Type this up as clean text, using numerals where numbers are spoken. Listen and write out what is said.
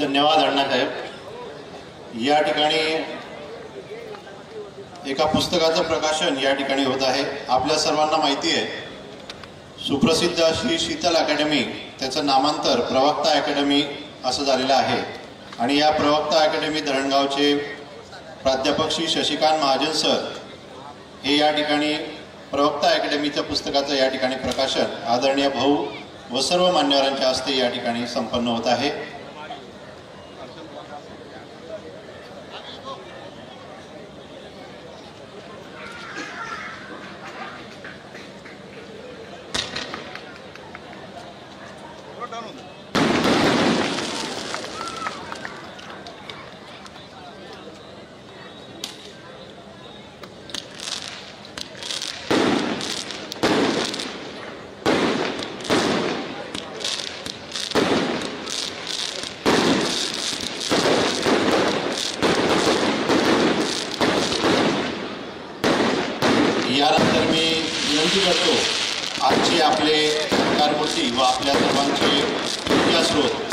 धन्यवाद अण्णासाहेब। या ठिकाणी एका पुस्तकाचं प्रकाशन या ठिकाणी होत आहे। आपल्या सर्वांना माहिती आहे सुप्रसिद्ध अशी शीतल अकॅडमी, त्याचं नामांतर प्रवक्ता अकॅडमी असं झालेलं आहे। आणि या प्रवक्ता अकॅडमी धरणगावचे प्राध्यापक श्री शशिकांत महाजन सर हे या ठिकाणी प्रवक्ता अकॅडमीच्या पुस्तकाचं या ठिकाणी प्रकाशन आदरणीय भाऊ व सर्व मान्यवरांच्या हस्ते या ठिकाणी संपन्न होत आहे। यानंतर मी विनंती करतो आजचे आपले कारमूर्ती व आपल्या सर्वांचे ऊर्जास्रोत